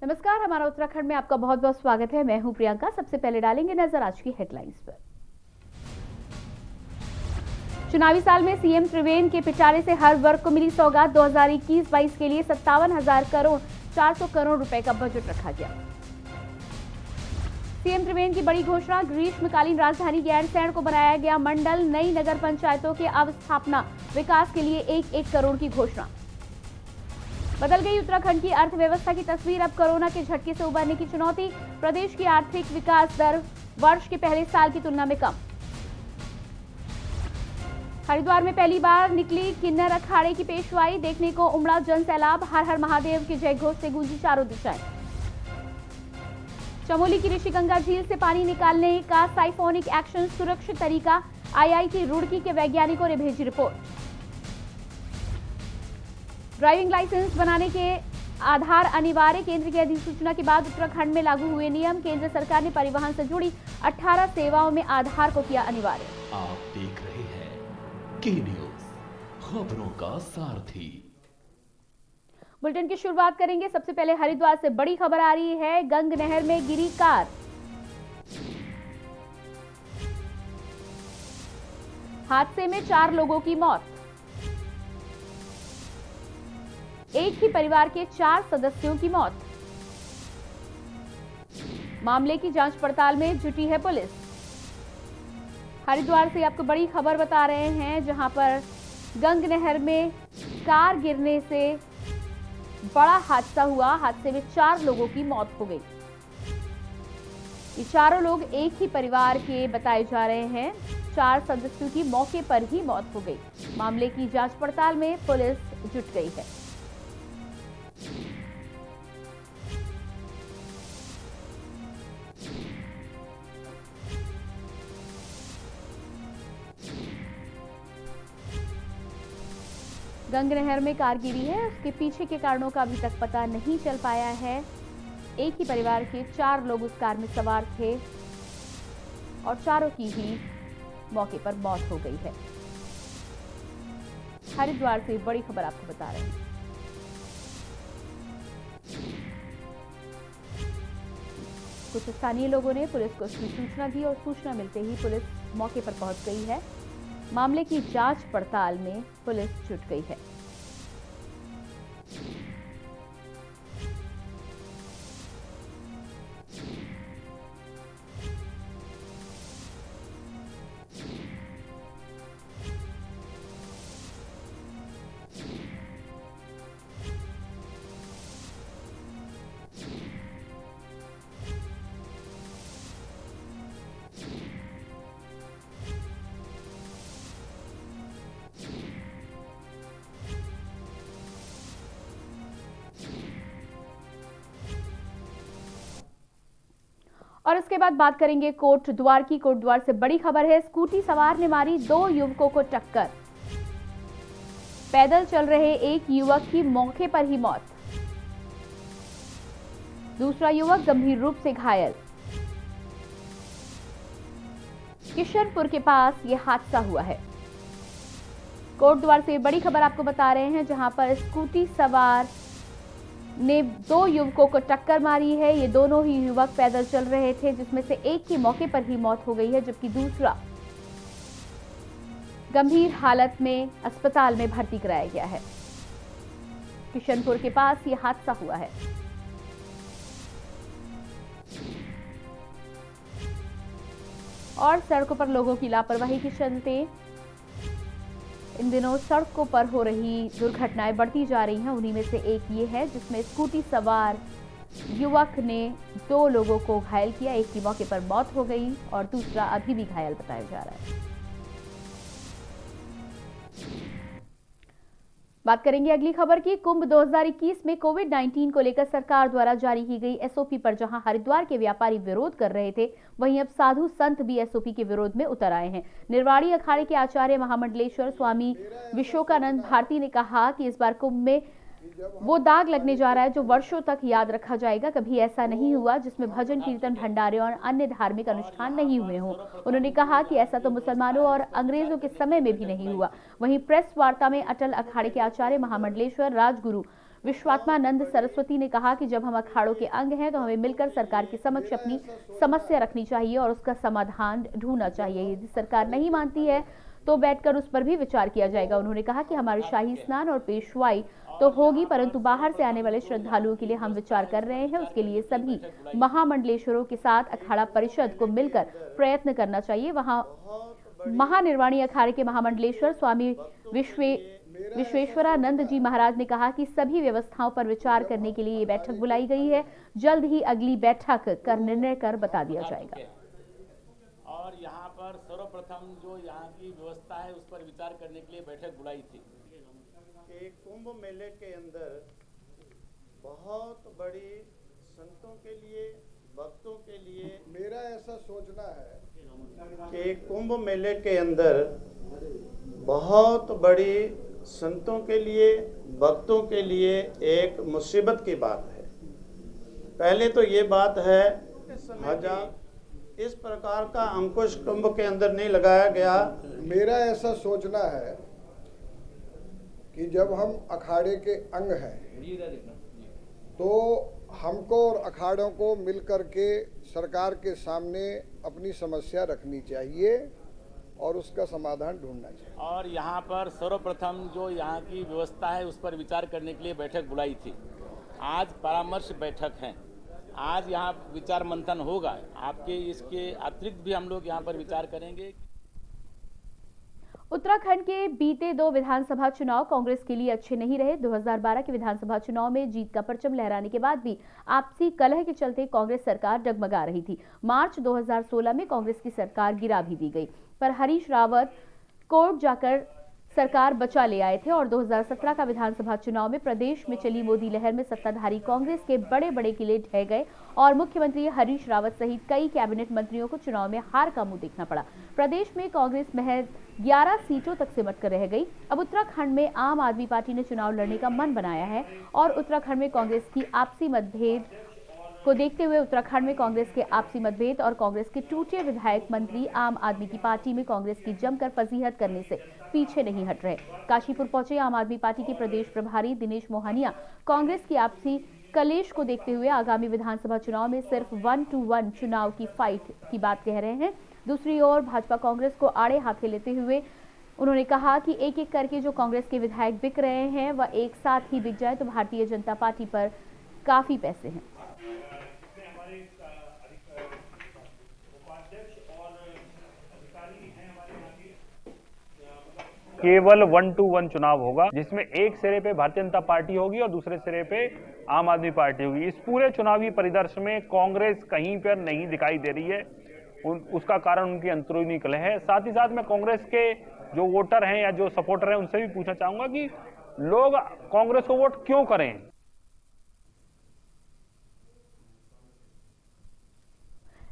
नमस्कार, हमारा उत्तराखंड में आपका बहुत बहुत स्वागत है। मैं हूं प्रियंका। सबसे पहले डालेंगे नजर आज की हेडलाइंस पर। चुनावी साल में सीएम त्रिवेंद्र के पिटारे से हर वर्ग को मिली सौगात। 2021-22 के लिए 57,400 करोड़ रुपए का बजट रखा गया। सीएम त्रिवेंद्र की बड़ी घोषणा, ग्रीष्मकालीन राजधानी गैरसैंण को बनाया गया मंडल। नई नगर पंचायतों के अवस्थापना विकास के लिए 1-1 करोड़ की घोषणा। बदल गई उत्तराखंड की अर्थव्यवस्था की तस्वीर। अब कोरोना के झटके से उबरने की चुनौती। प्रदेश की आर्थिक विकास दर वर्ष के पहले साल की तुलना में कम। हरिद्वार में पहली बार निकली किन्नर अखाड़े की पेशवाई, देखने को उमड़ा जन सैलाब। हर हर महादेव के जयघोष से गूंजी चारों दिशाएं। चमोली की ऋषिगंगा झील से पानी निकालने का साइफोनिक एक्शन सुरक्षित तरीका। आईआईटी रुड़की के वैज्ञानिकों ने भेजी रिपोर्ट। ड्राइविंग लाइसेंस बनाने के आधार अनिवार्य, केंद्र की अधिसूचना के बाद उत्तराखंड में लागू हुए नियम। केंद्र सरकार ने परिवहन से जुड़ी 18 सेवाओं में आधार को किया अनिवार्य। आप देख रहे हैं के न्यूज, खबरों का सारथी। बुलेटिन की शुरुआत करेंगे। सबसे पहले हरिद्वार से बड़ी खबर आ रही है। गंग नहर में गिरी कार, हादसे में 4 लोगों की मौत। एक ही परिवार के 4 सदस्यों की मौत। मामले की जांच पड़ताल में जुटी है पुलिस। हरिद्वार से आपको बड़ी खबर बता रहे हैं, जहां पर गंग नहर में कार गिरने से बड़ा हादसा हुआ। हादसे में 4 लोगों की मौत हो गई। ये चारों लोग एक ही परिवार के बताए जा रहे हैं। 4 सदस्यों की मौके पर ही मौत हो गई। मामले की जांच पड़ताल में पुलिस जुट गई है। गंग नहर में कार गिरी है, उसके पीछे के कारणों का अभी तक पता नहीं चल पाया है। एक ही परिवार के 4 लोग उस कार में सवार थे और चारों की ही मौके पर मौत हो गई है। हरिद्वार से बड़ी खबर आपको बता रहे हैं। कुछ स्थानीय लोगों ने पुलिस को इसकी सूचना दी और सूचना मिलते ही पुलिस मौके पर पहुंच गई है। मामले की जांच पड़ताल में पुलिस जुट गई है। और इसके बाद बात करेंगे कोटद्वार की। कोटद्वार से बड़ी खबर है। स्कूटी सवार ने मारी 2 युवकों को टक्कर। पैदल चल रहे एक युवक की मौके पर ही मौत, दूसरा युवक गंभीर रूप से घायल। किशनपुर के पास यह हादसा हुआ है। कोटद्वार से बड़ी खबर आपको बता रहे हैं, जहां पर स्कूटी सवार ने 2 युवकों को टक्कर मारी है। ये दोनों ही युवक पैदल चल रहे थे, जिसमें से एक की मौके पर ही मौत हो गई है, जबकि दूसरा गंभीर हालत में अस्पताल में भर्ती कराया गया है। किशनपुर के पास ये हादसा हुआ है। और सड़कों पर लोगों की लापरवाही के चलते इन दिनों सड़कों पर हो रही दुर्घटनाएं बढ़ती जा रही हैं। उन्हीं में से एक ये है, जिसमें स्कूटी सवार युवक ने 2 लोगों को घायल किया। एक की मौके पर मौत हो गई और दूसरा अभी भी घायल बताया जा रहा है। बात करेंगे अगली खबर की। कुंभ 2021 में कोविड-19 को लेकर सरकार द्वारा जारी की गई एसओपी पर जहां हरिद्वार के व्यापारी विरोध कर रहे थे, वहीं अब साधु संत भी एसओपी के विरोध में उतर आए हैं। निर्वाणी अखाड़े के आचार्य महामंडलेश्वर स्वामी विश्वकानंद भारती ने कहा कि इस बार कुंभ में वो दाग लगने जा रहा है जो वर्षों तक याद रखा जाएगा। कभी ऐसा नहीं हुआ जिसमें भजन कीर्तन, भंडारे और अन्य धार्मिक अनुष्ठान नहीं हुए हों। उन्होंने कहा कि ऐसा तो मुसलमानों और अंग्रेजों के समय में भी नहीं हुआ। वहीं प्रेस वार्ता में अटल अखाड़े के आचार्य महामंडलेश्वर राजगुरु विश्वात्मानंद सरस्वती ने कहा कि जब हम अखाड़ों के अंग हैं तो हमें मिलकर सरकार के समक्ष अपनी समस्या रखनी चाहिए और उसका समाधान ढूंढना चाहिए। यदि सरकार नहीं मानती है तो बैठकर उस पर भी विचार किया जाएगा। उन्होंने कहा कि हमारे शाही स्नान और पेशवाई तो होगी, परंतु बाहर से आने वाले श्रद्धालुओं के लिए हम विचार कर रहे हैं। उसके लिए सभी महामंडलेश्वरों के साथ अखाड़ा परिषद को मिलकर प्रयत्न करना चाहिए। वहां महानिर्वाणी अखाड़े के महामंडलेश्वर स्वामी विश्वेश्वरानंद जी महाराज ने कहा कि सभी व्यवस्थाओं पर विचार करने के लिए ये बैठक बुलाई गई है। जल्द ही अगली बैठक कर निर्णय कर बता दिया जाएगा। और यहाँ पर सर्वप्रथम जो यहाँ की व्यवस्था है उस पर विचार करने के लिए बैठक बुलाई थी कि कुंभ मेले के अंदर बहुत बड़ी संतों के लिए, भक्तों के लिए, मेरा ऐसा सोचना है कि कुंभ मेले के अंदर बहुत बड़ी संतों के लिए, भक्तों के लिए एक मुसीबत की बात है। पहले तो ये बात है, इस प्रकार का अंकुश कुंभ के अंदर नहीं लगाया गया। मेरा ऐसा सोचना है कि जब हम अखाड़े के अंग हैं तो हमको और अखाड़ों को मिलकर के सरकार के सामने अपनी समस्या रखनी चाहिए और उसका समाधान ढूंढना चाहिए। और यहाँ पर सर्वप्रथम जो यहाँ की व्यवस्था है उस पर विचार करने के लिए बैठक बुलाई थी। आज परामर्श बैठक है, आज यहाँ विचार मंथन होगा। आपके इसके अतिरिक्त भी हम लोग यहाँ पर विचार करेंगे। उत्तराखंड के बीते 2 विधानसभा चुनाव कांग्रेस के लिए अच्छे नहीं रहे। 2012 के विधानसभा चुनाव में जीत का परचम लहराने के बाद भी आपसी कलह के चलते कांग्रेस सरकार डगमगा रही थी। मार्च 2016 में कांग्रेस की सरकार गिरा भी दी गई, पर हरीश रावत कोर्ट जाकर सरकार बचा ले आए थे और 2017 का विधानसभा चुनाव में प्रदेश में चली मोदी लहर में सत्ताधारी कांग्रेस के बड़े बड़े किले ढह गए और मुख्यमंत्री हरीश रावत सहित कई कैबिनेट मंत्रियों को चुनाव में हार का मुंह देखना पड़ा। प्रदेश में कांग्रेस महज 11 सीटों तक सिमट कर रह गई। अब उत्तराखंड में आम आदमी पार्टी ने चुनाव लड़ने का मन बनाया है और उत्तराखंड में कांग्रेस की आपसी मतभेद को देखते हुए उत्तराखंड में कांग्रेस के आपसी मतभेद और कांग्रेस के टूटे विधायक मंत्री आम आदमी की पार्टी में कांग्रेस की जमकर फजीहत करने से पीछे नहीं हट रहे। काशीपुर पहुंचे आम आदमी पार्टी के प्रदेश प्रभारी दिनेश मोहनिया कांग्रेस की आपसी कलेश को देखते हुए आगामी विधानसभा चुनाव में सिर्फ 1 to 1 चुनाव की फाइट की बात कह रहे हैं। दूसरी ओर भाजपा कांग्रेस को आड़े हाथे लेते हुए उन्होंने कहा कि एक एक करके जो कांग्रेस के विधायक बिक रहे हैं वह एक साथ ही बिक जाए तो भारतीय जनता पार्टी पर काफी पैसे हैं। केवल 1 to 1 चुनाव होगा, जिसमें एक सिरे पे भारतीय जनता पार्टी होगी और दूसरे सिरे पे आम आदमी पार्टी होगी। इस पूरे चुनावी परिदृश्य में कांग्रेस कहीं पर नहीं दिखाई दे रही है। उसका कारण उनकी अंदरूनी कलह है। साथ ही साथ मैं कांग्रेस के जो वोटर हैं या जो सपोर्टर हैं उनसे भी पूछना चाहूंगा कि लोग कांग्रेस को वोट क्यों करें।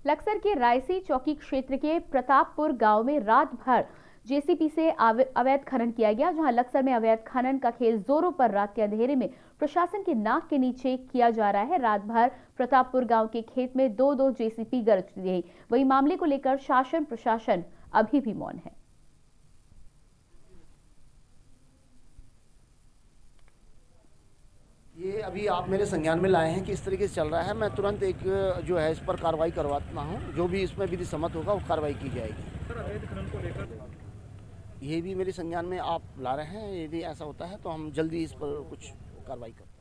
लक्सर के रायसी चौकी क्षेत्र के प्रतापपुर गांव में रात भर जेसीबी से अवैध खनन किया गया, जहां लक्सर में अवैध खनन का खेल जोरों पर रात के अंधेरे में प्रशासन के नाक के नीचे किया जा रहा है। रात भर प्रतापपुर गांव के खेत में 2-2 जेसीबी गरजती रही। वही मामले को लेकर शासन प्रशासन अभी भी मौन है। ये अभी आप मेरे संज्ञान में लाए हैं कि इस तरीके से चल रहा है। मैं तुरंत एक जो है इस पर कार्रवाई करवाता हूँ। जो भी इसमें विधि सम्मत होगा वो कार्रवाई की जाएगी। सर, अवैध खनन को लेकर ये भी मेरे संज्ञान में आप ला रहे हैं। यदि ऐसा होता है तो हम जल्दी इस पर कुछ कार्रवाई करते हैं।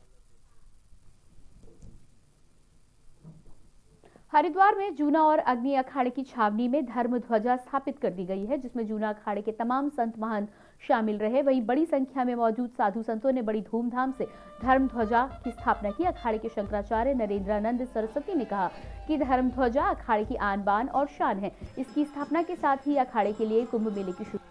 हरिद्वार में जूना और अग्नि अखाड़े की छावनी में धर्म ध्वजा स्थापित कर दी गई है, जिसमें जूना अखाड़े के तमाम संत महंत शामिल रहे। वहीं बड़ी संख्या में मौजूद साधु संतों ने बड़ी धूमधाम से धर्म ध्वजा की स्थापना की। अखाड़े के शंकराचार्य नरेंद्रानंद सरस्वती ने कहा कि धर्म ध्वजा अखाड़े की आन बान और शान है। इसकी स्थापना के साथ ही अखाड़े के लिए कुंभ मेले की शुरुआत।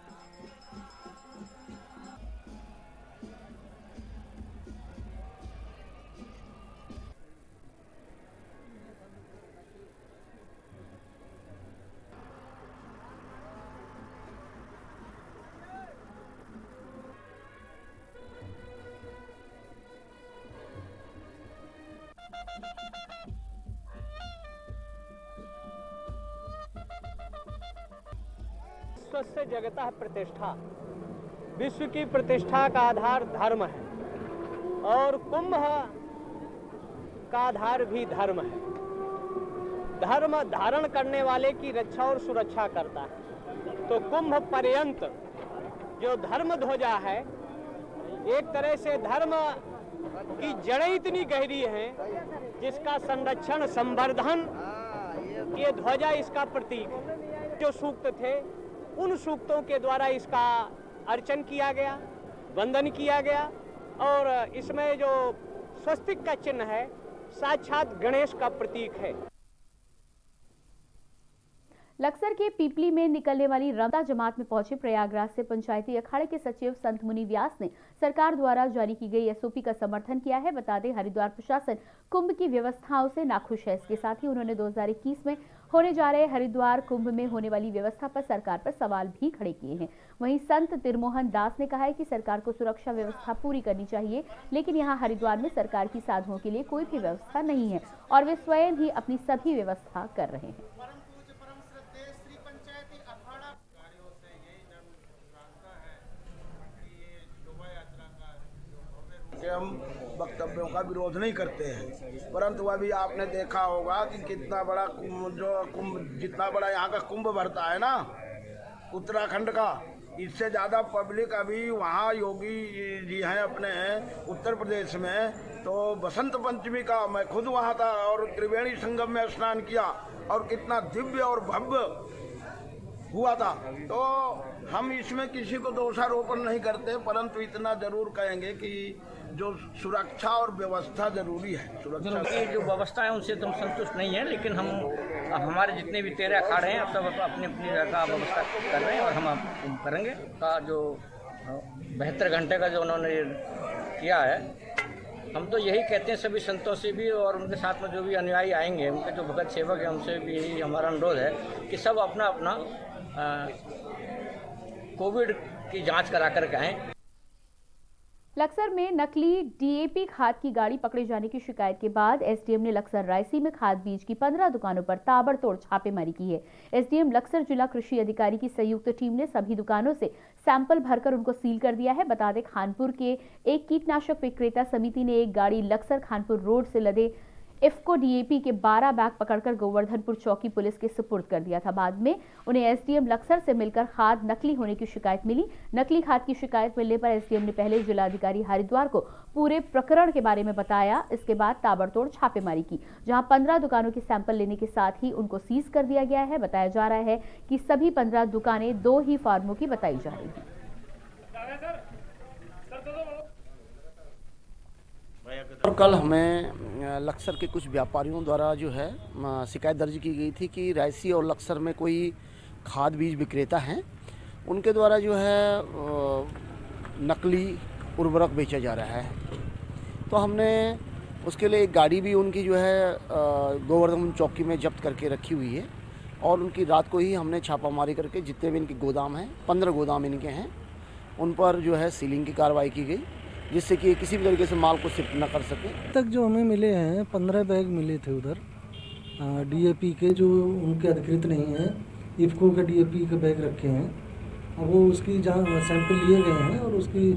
विश्वस्य जगतः प्रतिष्ठा, विश्व की प्रतिष्ठा का आधार धर्म है। और कुंभ का आधार भी धर्म है। धर्म धारण करने वाले की रक्षा और सुरक्षा करता है। तो कुंभ पर्यंत जो धर्म ध्वजा है, एक तरह से धर्म की जड़ें इतनी गहरी हैं जिसका संरक्षण संवर्धन ये ध्वजा इसका प्रतीक है। जो सूक्त थे उन सूक्तों के द्वारा इसका अर्चन किया गया, वंदन किया गया और इसमें जो स्वस्तिक का चिन्ह है साक्षात गणेश का प्रतीक है। लक्सर के पीपली में निकलने वाली रमता जमात में पहुंचे प्रयागराज से पंचायती अखाड़े के सचिव संत मुनि व्यास ने सरकार द्वारा जारी की गई एसओपी का समर्थन किया है। बता दें, हरिद्वार प्रशासन कुंभ की व्यवस्थाओं से नाखुश है। इसके साथ ही उन्होंने 2021 में होने जा रहे हरिद्वार कुंभ में होने वाली व्यवस्था पर सरकार पर सवाल भी खड़े किए हैं। वहीं संत तिरमोहन दास ने कहा है कि सरकार को सुरक्षा व्यवस्था पूरी करनी चाहिए, लेकिन यहाँ हरिद्वार में सरकार की साधुओं के लिए कोई भी व्यवस्था नहीं है और वे स्वयं ही अपनी सभी व्यवस्था कर रहे हैं। हम वक्तव्यों का विरोध नहीं करते हैं, परंतु अभी आपने देखा होगा कि कितना बड़ा जितना बड़ा यहाँ का कुंभ भरता है ना उत्तराखंड का, इससे ज़्यादा पब्लिक अभी वहाँ योगी जी हैं अपने उत्तर प्रदेश में। तो बसंत पंचमी का मैं खुद वहाँ था और त्रिवेणी संगम में स्नान किया और कितना दिव्य और भव्य हुआ था। तो हम इसमें किसी को दोषारोपण नहीं करते, परंतु इतना जरूर कहेंगे कि जो सुरक्षा और व्यवस्था जरूरी है। सुरक्षा की जो व्यवस्था है उनसे तो हम संतुष्ट नहीं है, लेकिन हम हमारे जितने भी 13 अखाड़े हैं अब सब अपनी अपनी जगह व्यवस्था कर रहे हैं और हम करेंगे। का जो 72 घंटे का जो उन्होंने किया है, हम तो यही कहते हैं सभी संतों से भी और उनके साथ में जो भी अनुयायी आएंगे, उनके जो भगत सेवक हैं, उनसे भी यही हमारा अनुरोध है कि सब अपना अपना कोविड की जांच करा कर के आएँ। लक्सर में नकली डीएपी खाद की गाड़ी पकड़े जाने की शिकायत के बाद एसडीएम ने लक्सर रायसी में खाद बीज की 15 दुकानों पर ताबड़तोड़ छापेमारी की है। एसडीएम लक्सर जिला कृषि अधिकारी की संयुक्त टीम ने सभी दुकानों से सैंपल भरकर उनको सील कर दिया है। बता दें, खानपुर के एक कीटनाशक विक्रेता समिति ने एक गाड़ी लक्सर खानपुर रोड से लदे इफ्को डीएपी के 12 बैग पकड़कर गोवर्धनपुर चौकी पुलिस के सुपुर्द कर दिया था। बाद में उन्हें एसडीएम लक्सर से मिलकर खाद नकली होने की शिकायत मिली। नकली खाद की शिकायत मिलने पर एसडीएम ने पहले जिलाधिकारी हरिद्वार को पूरे प्रकरण के बारे में बताया। इसके बाद ताबड़तोड़ छापेमारी की, जहां 15 दुकानों के सैंपल लेने के साथ ही उनको सीज कर दिया गया है। बताया जा रहा है कि सभी 15 दुकानें 2 ही फार्मों की बताई जा रही हैं। और कल हमें लक्सर के कुछ व्यापारियों द्वारा जो है शिकायत दर्ज की गई थी कि रायसी और लक्सर में कोई खाद बीज विक्रेता हैं, उनके द्वारा जो है नकली उर्वरक बेचा जा रहा है। तो हमने उसके लिए एक गाड़ी भी उनकी जो है गोवर्धन चौकी में जब्त करके रखी हुई है और उनकी रात को ही हमने छापामारी करके जितने भी इनके गोदाम हैं, 15 गोदाम इनके हैं, उन पर जो है सीलिंग की कार्रवाई की गई, जिससे कि किसी भी तरीके से माल को शिफ्ट न कर सके। तक जो हमें मिले हैं 15 बैग मिले थे उधर डीएपी के, जो उनके अधिकृत नहीं हैं। इफ्को के डीएपी के बैग रखे हैं, अब वो उसकी जहाँ सैंपल लिए गए हैं और उसकी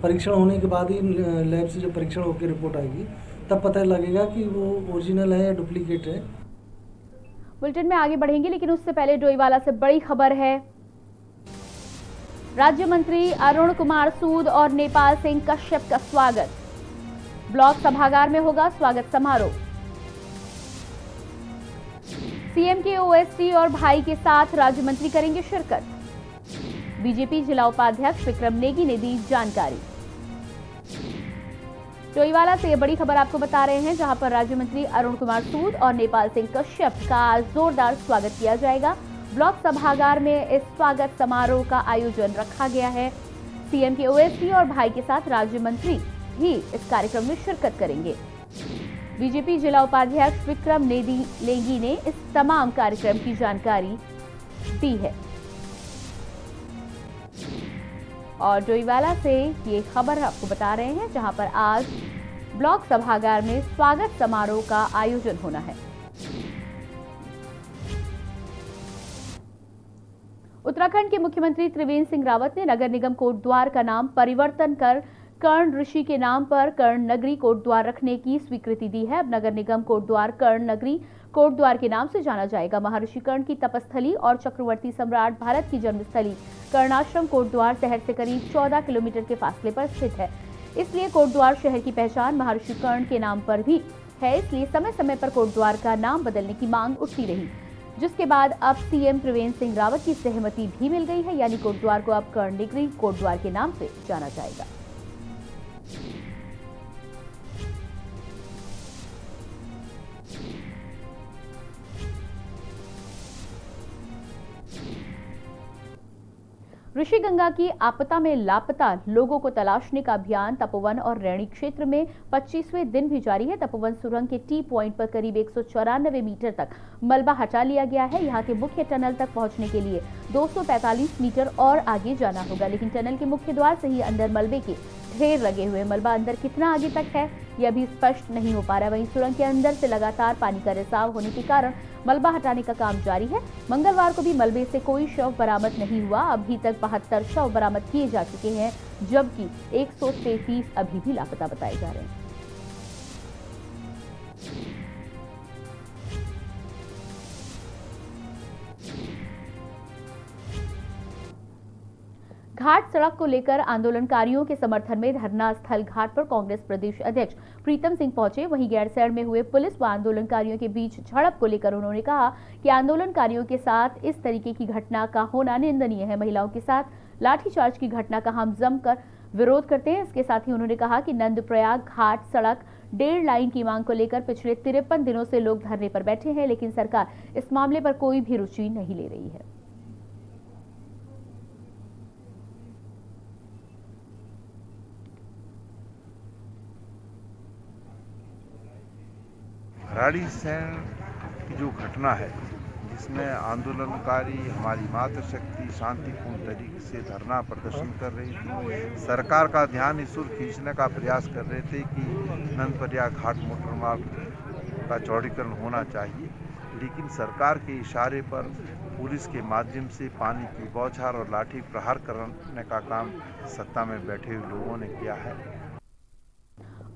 परीक्षण होने के बाद ही लैब से जब परीक्षण होकर रिपोर्ट आएगी तब पता लगेगा कि वो ओरिजिनल है या डुप्लीकेट है। बुलेटिन में आगे बढ़ेंगे, लेकिन उससे पहले डोईवाला से बड़ी खबर है। राज्य मंत्री अरुण कुमार सूद और नेपाल सिंह कश्यप का स्वागत। ब्लॉक सभागार में होगा स्वागत समारोह। सीएम के ओएसडी और भाई के साथ राज्य मंत्री करेंगे शिरकत। बीजेपी जिला उपाध्यक्ष विक्रम नेगी ने दी जानकारी। डोईवाला से यह बड़ी खबर आपको बता रहे हैं, जहां पर राज्य मंत्री अरुण कुमार सूद और नेपाल सिंह कश्यप का जोरदार स्वागत किया जाएगा। ब्लॉक सभागार में इस स्वागत समारोह का आयोजन रखा गया है। सीएम के ओएसडी और भाई के साथ राज्य मंत्री भी इस कार्यक्रम में शिरकत करेंगे। बीजेपी जिला उपाध्यक्ष विक्रम नेगी ने इस तमाम कार्यक्रम की जानकारी दी है। और डोईवाला से ये खबर आपको बता रहे हैं, जहां पर आज ब्लॉक सभागार में स्वागत समारोह का आयोजन होना है। उत्तराखंड के मुख्यमंत्री त्रिवेंद्र सिंह रावत ने नगर निगम कोटद्वार का नाम परिवर्तन कर कर्ण ऋषि के नाम पर कर्ण नगरी कोटद्वार रखने की स्वीकृति दी है। अब नगर निगम कोटद्वार कर्ण नगरी कोटद्वार के नाम से जाना जाएगा। महर्षि कर्ण की तपस्थली और चक्रवर्ती सम्राट भारत की जन्मस्थली कर्णाश्रम कोटद्वार शहर से करीब 14 किलोमीटर के फासले पर स्थित है। इसलिए कोटद्वार शहर की पहचान महर्षि कर्ण के नाम पर भी है। इसलिए समय समय पर कोटद्वार का नाम बदलने की मांग उठती रही, जिसके बाद अब सीएम त्रिवेंद्र सिंह रावत की सहमति भी मिल गई है। यानी कोटद्वार को अब कर्ण नगरी कोटद्वार के नाम से जाना जाएगा। ऋषिगंगा की आपदा में लापता लोगों को तलाशने का अभियान तपोवन और रैणी क्षेत्र में 25वें दिन भी जारी है। तपोवन सुरंग के टी पॉइंट पर करीब 194 मीटर तक मलबा हटा लिया गया है। यहां के मुख्य टनल तक पहुंचने के लिए 245 मीटर और आगे जाना होगा, लेकिन टनल के मुख्य द्वार से ही अंदर मलबे के ढेर लगे हुए। मलबा अंदर कितना आगे तक है यह भी स्पष्ट नहीं हो पा रहा है। वहीं सुरंग के अंदर से लगातार पानी का रिसाव होने के कारण मलबा हटाने का काम जारी है। मंगलवार को भी मलबे से कोई शव बरामद नहीं हुआ। अभी तक 72 शव बरामद किए जा चुके हैं, जबकि 133 अभी भी लापता बताए जा रहे हैं। घाट सड़क को लेकर आंदोलनकारियों के समर्थन में धरना स्थल घाट पर कांग्रेस प्रदेश अध्यक्ष प्रीतम सिंह पहुंचे। वहीं गैरसैंण में हुए पुलिस व आंदोलनकारियों के बीच झड़प को लेकर उन्होंने कहा कि आंदोलनकारियों के साथ इस तरीके की घटना का होना निंदनीय है। महिलाओं के साथ लाठीचार्ज की घटना का हम जमकर विरोध करते हैं। इसके साथ ही उन्होंने कहा कि नंदप्रयाग घाट सड़क 1.5 लाइन की मांग को लेकर पिछले 53 दिनों से लोग धरने पर बैठे हैं, लेकिन सरकार इस मामले पर कोई भी रुचि नहीं ले रही है। भराड़ीसैंण की जो घटना है, जिसमें आंदोलनकारी हमारी मातृशक्ति शांतिपूर्ण तरीके से धरना प्रदर्शन कर रही थी, सरकार का ध्यान इस ओर खींचने का प्रयास कर रहे थे कि नंदप्रयाग घाट मोटर मार्ग का चौड़ीकरण होना चाहिए, लेकिन सरकार के इशारे पर पुलिस के माध्यम से पानी की बौछार और लाठी प्रहार करने का काम सत्ता में बैठे हुए लोगों ने किया है।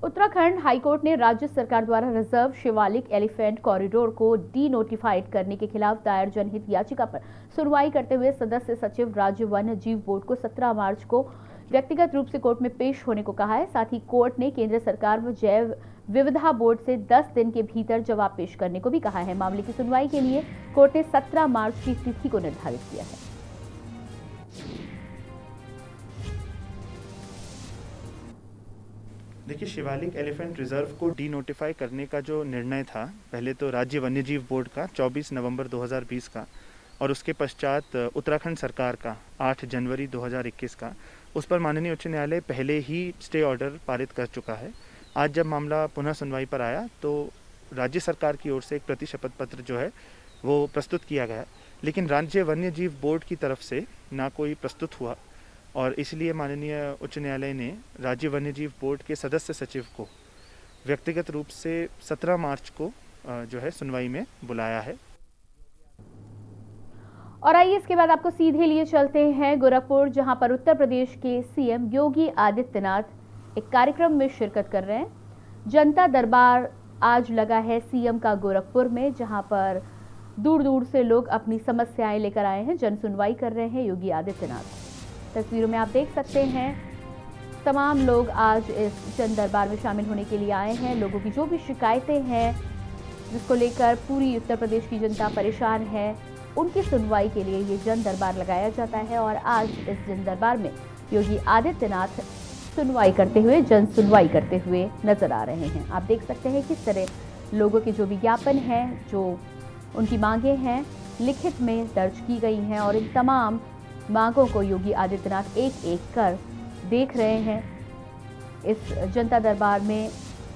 उत्तराखंड हाईकोर्ट ने राज्य सरकार द्वारा रिजर्व शिवालिक एलिफेंट कॉरिडोर को डी नोटिफाइड करने के खिलाफ दायर जनहित याचिका पर सुनवाई करते हुए सदस्य सचिव राज्य वन्य जीव बोर्ड को 17 मार्च को व्यक्तिगत रूप से कोर्ट में पेश होने को कहा है। साथ ही कोर्ट ने केंद्र सरकार व जैव विविधता बोर्ड से 10 दिन के भीतर जवाब पेश करने को भी कहा है। मामले की सुनवाई के लिए कोर्ट ने 17 मार्च की तिथि को निर्धारित किया है। देखिए, शिवालिक एलिफेंट रिजर्व को डी नोटिफाई करने का जो निर्णय था, पहले तो राज्य वन्यजीव बोर्ड का 24 नवंबर 2020 का, और उसके पश्चात उत्तराखंड सरकार का 8 जनवरी 2021 का, उस पर माननीय उच्च न्यायालय पहले ही स्टे ऑर्डर पारित कर चुका है। आज जब मामला पुनः सुनवाई पर आया तो राज्य सरकार की ओर से एक प्रति शपथ पत्र जो है वो प्रस्तुत किया गया, लेकिन राज्य वन्यजीव बोर्ड की तरफ से ना कोई प्रस्तुत हुआ, और इसलिए माननीय उच्च न्यायालय ने राज्य वन्यजीव बोर्ड के सदस्य सचिव को व्यक्तिगत रूप से 17 मार्च को जो है सुनवाई में बुलाया है। और आइए इसके बाद आपको सीधे लिए चलते हैं गोरखपुर, जहां पर उत्तर प्रदेश के सीएम योगी आदित्यनाथ एक कार्यक्रम में शिरकत कर रहे हैं। जनता दरबार आज लगा है सीएम का गोरखपुर में, जहां पर दूर दूर से लोग अपनी समस्याएं लेकर आए हैं, जन सुनवाई कर रहे हैं योगी आदित्यनाथ। तस्वीरों में आप देख सकते हैं तमाम लोग आज इस जन दरबार में शामिल होने के लिए आए हैं। लोगों की जो भी शिकायतें हैं, जिसको लेकर पूरी उत्तर प्रदेश की जनता परेशान है, उनकी सुनवाई के लिए ये जन दरबार लगाया जाता है। और आज इस जन दरबार में योगी आदित्यनाथ सुनवाई करते हुए, जन सुनवाई करते हुए नजर आ रहे हैं। आप देख सकते हैं किस तरह लोगों के जो विज्ञापन हैं, जो उनकी मांगे हैं, लिखित में दर्ज की गई हैं, और इन तमाम मांगों को योगी आदित्यनाथ एक एक कर देख रहे हैं। इस जनता दरबार में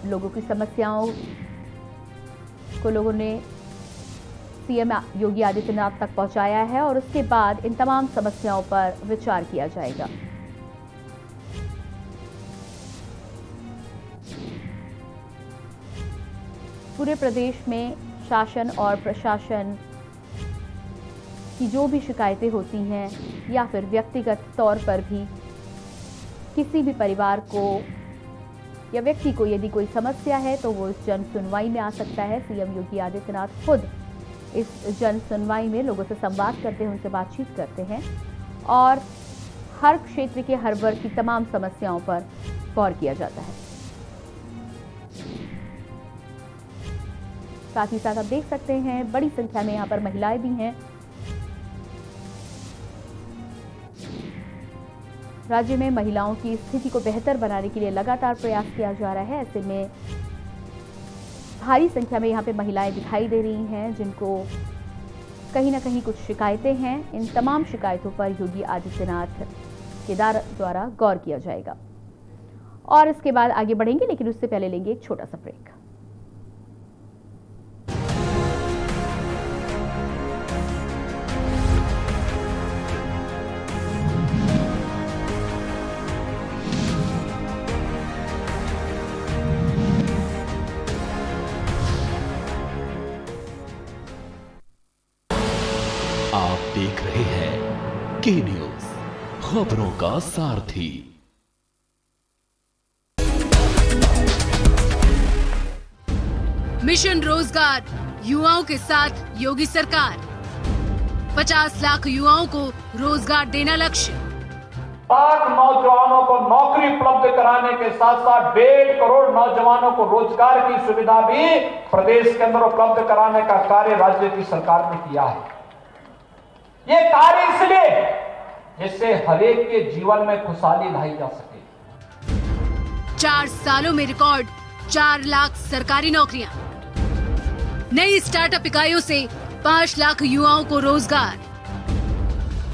लोगों की समस्याओं को लोगों ने सीएम योगी आदित्यनाथ तक पहुंचाया है, और उसके बाद इन तमाम समस्याओं पर विचार किया जाएगा। पूरे प्रदेश में शासन और प्रशासन की जो भी शिकायतें होती हैं, या फिर व्यक्तिगत तौर पर भी किसी भी परिवार को या व्यक्ति को यदि कोई समस्या है तो वो इस जन सुनवाई में आ सकता है। सीएम योगी आदित्यनाथ खुद इस जन सुनवाई में लोगों से संवाद करते हैं, उनसे बातचीत करते हैं और हर क्षेत्र के हर वर्ग की तमाम समस्याओं पर गौर किया जाता है। साथ ही साथ आप देख सकते हैं बड़ी संख्या में यहाँ पर महिलाएं भी हैं। राज्य में महिलाओं की स्थिति को बेहतर बनाने के लिए लगातार प्रयास किया जा रहा है। ऐसे में भारी संख्या में यहाँ पे महिलाएं दिखाई दे रही हैं जिनको कहीं ना कहीं कुछ शिकायतें हैं। इन तमाम शिकायतों पर योगी आदित्यनाथ के द्वारा गौर किया जाएगा और इसके बाद आगे बढ़ेंगे, लेकिन उससे पहले लेंगे एक छोटा सा ब्रेक। आप देख रहे हैं के न्यूज, खबरों का सारथी। मिशन रोजगार, युवाओं के साथ योगी सरकार। 50 लाख युवाओं को रोजगार देना लक्ष्य। 5 नौजवानों को नौकरी उपलब्ध कराने के साथ साथ 1.5 करोड़ नौजवानों को रोजगार की सुविधा भी प्रदेश के अंदर उपलब्ध कराने का कार्य राज्य की सरकार ने किया है। ये कार्य इसलिए जिससे हर एक के जीवन में खुशहाली लाई जा सके। 4 सालों में रिकॉर्ड 4 लाख सरकारी नौकरियां। नई स्टार्टअप इकाइयों से 5 लाख युवाओं को रोजगार।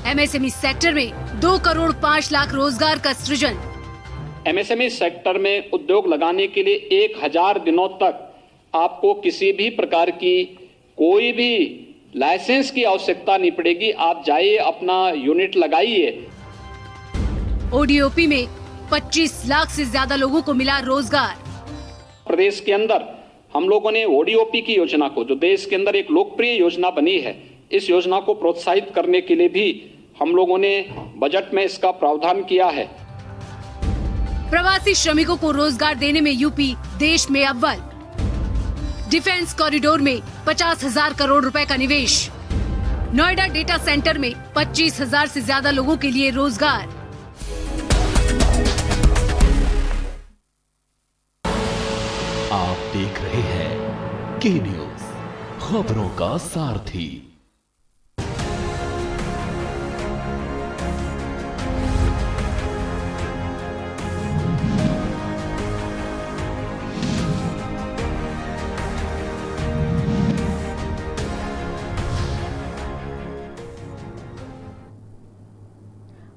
एमएसएमई सेक्टर में 2 करोड़ 5 लाख रोजगार का सृजन। एमएसएमई सेक्टर में उद्योग लगाने के लिए 1000 दिनों तक आपको किसी भी प्रकार की कोई भी लाइसेंस की आवश्यकता नहीं पड़ेगी। आप जाइए, अपना यूनिट लगाइए। ओडीओपी में 25 लाख से ज्यादा लोगों को मिला रोजगार। प्रदेश के अंदर हम लोगों ने ओडीओपी की योजना को, जो देश के अंदर एक लोकप्रिय योजना बनी है, इस योजना को प्रोत्साहित करने के लिए भी हम लोगों ने बजट में इसका प्रावधान किया है। प्रवासी श्रमिकों को रोजगार देने में यूपी देश में अव्वल। डिफेंस कॉरिडोर में 50,000 करोड़ रुपए का निवेश। नोएडा डेटा सेंटर में 25,000 से ज्यादा लोगों के लिए रोजगार। आप देख रहे हैं के न्यूज, खबरों का सारथी।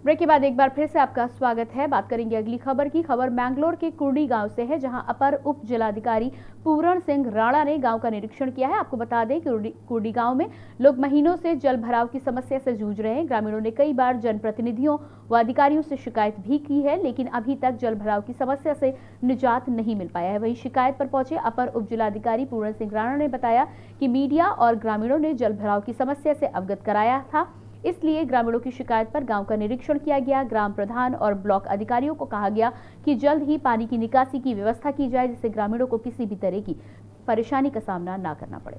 ब्रेक के बाद एक बार फिर से आपका स्वागत है। बात करेंगे अगली खबर की। खबर मैंगलोर के कुर्डी गांव से है, जहां अपर उप जिलाधिकारी पूरण सिंह राणा ने गांव का निरीक्षण किया है। आपको बता दें कि कुर्डी गांव में लोग महीनों से जल भराव की समस्या से जूझ रहे हैं। ग्रामीणों ने कई बार जनप्रतिनिधियों व अधिकारियों से शिकायत भी की है, लेकिन अभी तक जल भराव की समस्या से निजात नहीं मिल पाया है। वहीं शिकायत पर पहुंचे अपर उप जिलाधिकारी पूरण सिंह राणा ने बताया कि मीडिया और ग्रामीणों ने जल भराव की समस्या से अवगत कराया था, इसलिए ग्रामीणों की शिकायत पर गांव का निरीक्षण किया गया। ग्राम प्रधान और ब्लॉक अधिकारियों को कहा गया कि जल्द ही पानी की निकासी की व्यवस्था की जाए, जिससे ग्रामीणों को किसी भी तरह की परेशानी का सामना ना करना पड़े।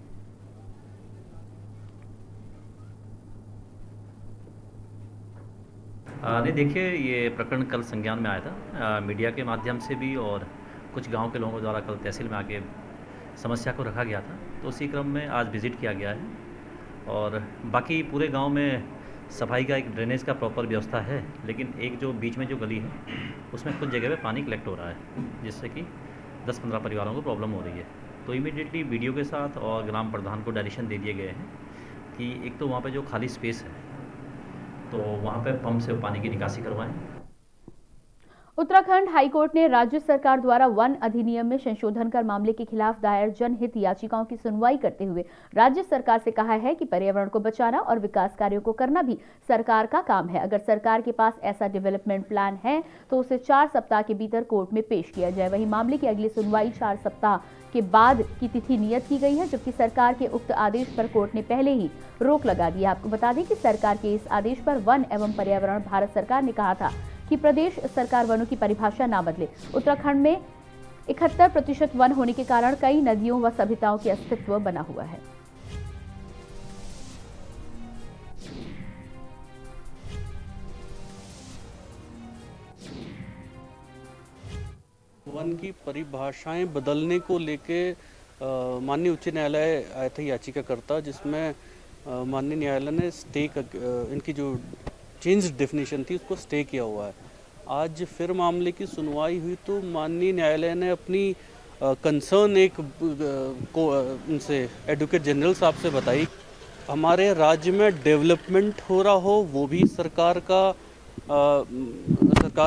नहीं, देखिए, ये प्रकरण कल संज्ञान में आया था मीडिया के माध्यम से भी, और कुछ गांव के लोगों द्वारा कल तहसील में आके समस्या को रखा गया था। तो उसी क्रम में आज विजिट किया गया है और बाकी पूरे गांव में सफाई का एक ड्रेनेज का प्रॉपर व्यवस्था है, लेकिन एक जो बीच में जो गली है उसमें कुछ जगह पे पानी कलेक्ट हो रहा है, जिससे कि 10-15 परिवारों को प्रॉब्लम हो रही है। तो इमीडिएटली वीडियो के साथ और ग्राम प्रधान को डायरेक्शन दे दिए गए हैं कि एक तो वहाँ पे जो खाली स्पेस है तो वहाँ पे पंप से पानी की निकासी करवाएं। उत्तराखंड हाईकोर्ट ने राज्य सरकार द्वारा वन अधिनियम में संशोधन कर मामले के खिलाफ दायर जनहित याचिकाओं की सुनवाई करते हुए राज्य सरकार से कहा है कि पर्यावरण को बचाना और विकास कार्यों को करना भी सरकार का काम है। अगर सरकार के पास ऐसा डेवलपमेंट प्लान है तो उसे 4 सप्ताह के भीतर कोर्ट में पेश किया जाए। वहीं मामले की अगली सुनवाई 4 सप्ताह के बाद की तिथि नियत की गई है, जबकि सरकार के उक्त आदेश पर कोर्ट ने पहले ही रोक लगा दी है। आपको बता दें कि सरकार के इस आदेश पर वन एवं पर्यावरण भारत सरकार ने कहा था कि प्रदेश सरकार वनों की परिभाषा ना बदले। उत्तराखंड में 71% वन होने के कारण कई नदियों व सभ्यताओं के अस्तित्व बना हुआ है। वन की परिभाषाएं बदलने को लेके माननीय उच्च न्यायालय आया था याचिकाकर्ता, जिसमें माननीय न्यायालय ने स्टे इनकी जो चेंज डेफिनेशन थी उसको स्टे किया हुआ है। आज फिर मामले की सुनवाई हुई तो माननीय न्यायालय ने अपनी कंसर्न उनसे एडवोकेट जनरल साहब से बताई। हमारे राज्य में डेवलपमेंट हो रहा हो वो भी सरकार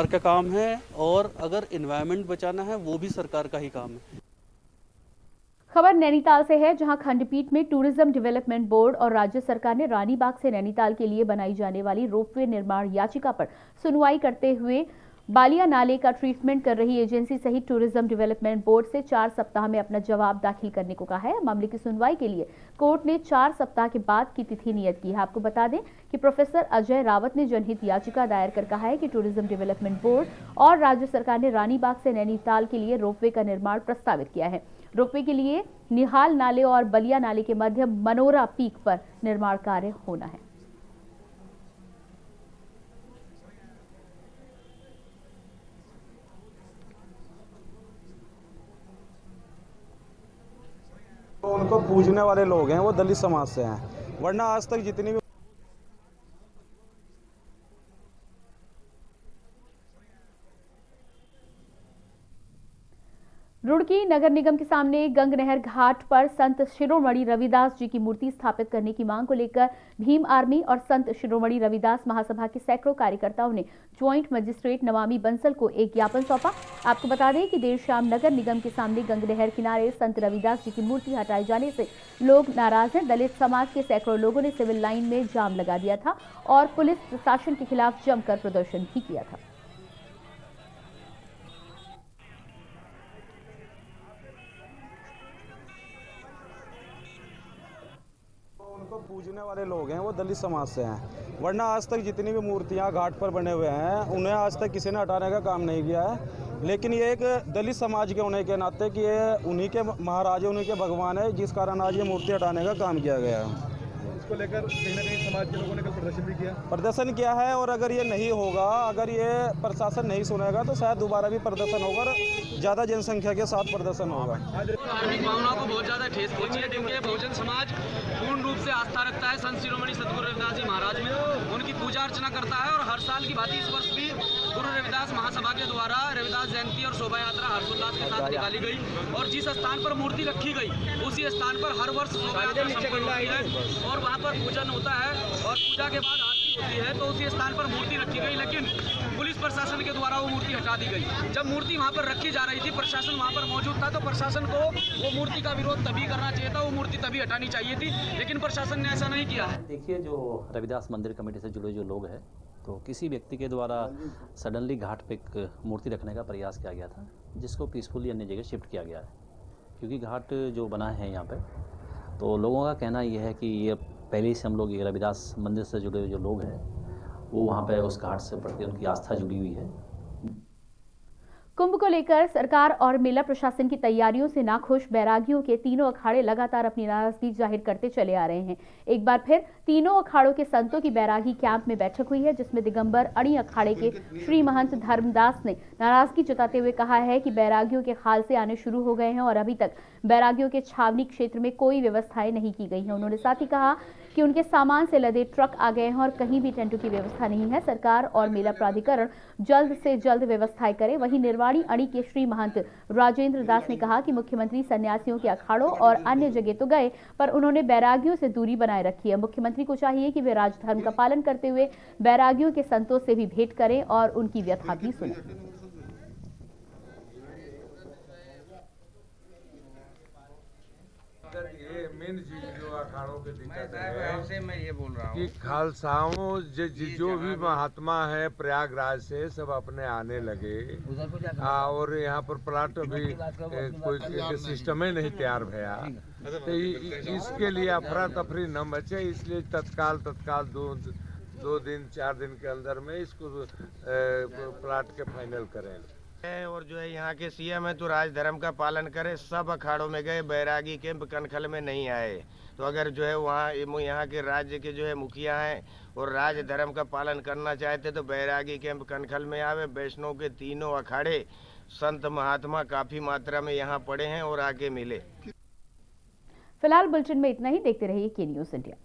का काम है, और अगर एनवायरनमेंट बचाना है वो भी सरकार का ही काम है। खबर नैनीताल से है, जहां खंडपीठ में टूरिज्म डेवलपमेंट बोर्ड और राज्य सरकार ने रानीबाग से नैनीताल के लिए बनाई जाने वाली रोपवे निर्माण याचिका पर सुनवाई करते हुए बालिया नाले का ट्रीटमेंट कर रही एजेंसी सहित टूरिज्म डेवलपमेंट बोर्ड से 4 सप्ताह में अपना जवाब दाखिल करने को कहा है। मामले की सुनवाई के लिए कोर्ट ने 4 सप्ताह के बाद की तिथि नियत की है। आपको बता दें कि प्रोफेसर अजय रावत ने जनहित याचिका दायर कर कहा है कि टूरिज्म डेवलपमेंट बोर्ड और राज्य सरकार ने रानीबाग से नैनीताल के लिए रोपवे का निर्माण प्रस्तावित किया है। रोपवे के लिए निहाल नाले और बलिया नाले के मध्य मनोरा पीक पर निर्माण कार्य होना है। तो उनको पूजने वाले लोग हैं वो दलित समाज से हैं, वरना आज तक जितनी भी रुड़की नगर निगम के सामने गंग नहर घाट पर संत शिरोमणि रविदास जी की मूर्ति स्थापित करने की मांग को लेकर भीम आर्मी और संत शिरोमणि रविदास महासभा के सैकड़ों कार्यकर्ताओं ने ज्वाइंट मजिस्ट्रेट नमामि बंसल को एक ज्ञापन सौंपा। आपको बता दें कि देर शाम नगर निगम के सामने गंग नहर किनारे संत रविदास जी की मूर्ति हटाए जाने से लोग नाराज हैं। दलित समाज के सैकड़ों लोगों ने सिविल लाइन में जाम लगा दिया था और पुलिस प्रशासन के खिलाफ जमकर प्रदर्शन भी किया था। उनको पूजने वाले लोग हैं वो दलित समाज से हैं, वरना आज तक जितनी भी मूर्तियां घाट पर बने हुए हैं उन्हें आज तक किसी ने हटाने का काम नहीं किया है। लेकिन ये एक दलित समाज के होने के नाते कि ये उन्हीं के महाराज उन्हीं के भगवान है, जिस कारण आज ये मूर्ति हटाने का काम किया गया है। इसको लेकर कहीं ना कहीं समाज के लोगों ने कल प्रदर्शन किया है, और अगर ये नहीं होगा, अगर ये प्रशासन नहीं सुनेगा तो शायद दोबारा भी प्रदर्शन होगा और ज़्यादा जनसंख्या के साथ प्रदर्शन होगा। धार्मिक भावनाओं को बहुत ज़्यादा ठेस पहुंची है, जिनके बहुजन समाज पूर्ण रूप से आस्था रखता है संत शिरोमणि सतगुरु रविदास जी महाराज में, उनकी पूजा अर्चना करता है। और हर साल की भांति इस वर्ष भी गुरु रविदास महासभा के द्वारा रविदास जयंती और शोभा यात्रा हर्षोल्लास के साथ निकाली गई, और जिस स्थान पर मूर्ति रखी गई उसी स्थान पर हर वर्ष शोभा यात्रा संपन्न होती है और वहाँ पर पूजन होता है और पूजा के बाद आरती होती है। तो उसी स्थान पर मूर्ति रखी गई, लेकिन पुलिस प्रशासन के द्वारा वो मूर्ति हटा दी गई। जब मूर्ति वहाँ पर रखी जा रही थी, प्रशासन वहाँ पर मौजूद था, तो प्रशासन को वो मूर्ति का विरोध तभी करना चाहिए था, वो मूर्ति तभी हटानी चाहिए थी, लेकिन प्रशासन ने ऐसा नहीं किया। देखिए, जो रविदास मंदिर कमेटी से जुड़े जो लोग हैं, तो किसी व्यक्ति के द्वारा सडनली घाट पे एक मूर्ति रखने का प्रयास किया गया था, जिसको पीसफुली अन्य जगह शिफ्ट किया गया है। क्योंकि घाट जो बना है यहाँ पे, तो लोगों का कहना यह है कि ये पहले से हम लोग ये रविदास मंदिर से जुड़े हुए जो लोग हैं वो वहाँ पे उस घाट से प्रति उनकी आस्था जुड़ी हुई है। कुंभ को लेकर सरकार और मेला प्रशासन की तैयारियों से नाखुश बैरागियों के तीनों अखाड़े लगातार अपनी नाराजगी जाहिर करते चले आ रहे हैं। एक बार फिर तीनों अखाड़ों के संतों की बैरागी कैंप में बैठक हुई है, जिसमें दिगंबर अणी अखाड़े के श्री महंत धर्मदास ने नाराजगी जताते हुए कहा है कि बैरागियों के खालसे आने शुरू हो गए हैं और अभी तक बैरागियों के छावनी क्षेत्र में कोई व्यवस्थाएं नहीं की गई हैं। उन्होंने साथ ही कहा कि उनके सामान से लदे ट्रक आ गए हैं और कहीं भी टेंटों की व्यवस्था नहीं है। सरकार और मेला प्राधिकरण जल्द से जल्द व्यवस्थाएं करे। वहीं निर्वाणी अणी के श्री महंत राजेंद्र दास ने कहा कि मुख्यमंत्री सन्यासियों के अखाड़ों और अन्य जगह तो गए, पर उन्होंने बैरागियों से दूरी बनाए रखी है। मुख्यमंत्री को चाहिए कि वे राजधर्म का पालन करते हुए बैरागियों के संतों से भी भेंट करें और उनकी व्यथा भी सुनें। ये मेन चीज जो अखाड़ों के दिक्कत है, मैं ये बोल रहा हूँ कि खालसाओं जो भी महात्मा है प्रयागराज से सब अपने आने लगे, और यहाँ पर प्लाट अभी कोई सिस्टम ही नहीं तैयार भया, तो इसके लिए अफरा तफरी न बचे, इसलिए तत्काल 2 दिन 4 दिन के अंदर में इसको प्लाट के फाइनल करें। और जो है यहाँ के सीएम है तो राज धर्म का पालन करे। सब अखाड़ों में गए, बैरागी कैंप कनखल में नहीं आए। तो अगर जो है वहाँ यहाँ के राज्य के जो है मुखिया हैं और राज धर्म का पालन करना चाहते तो बैरागी कैंप कनखल में आवे। वैष्णव के तीनों अखाड़े संत महात्मा काफी मात्रा में यहाँ पड़े हैं और आके मिले। फिलहाल बुलेटिन में इतना ही। देखते रहिए के न्यूज़ इंडिया।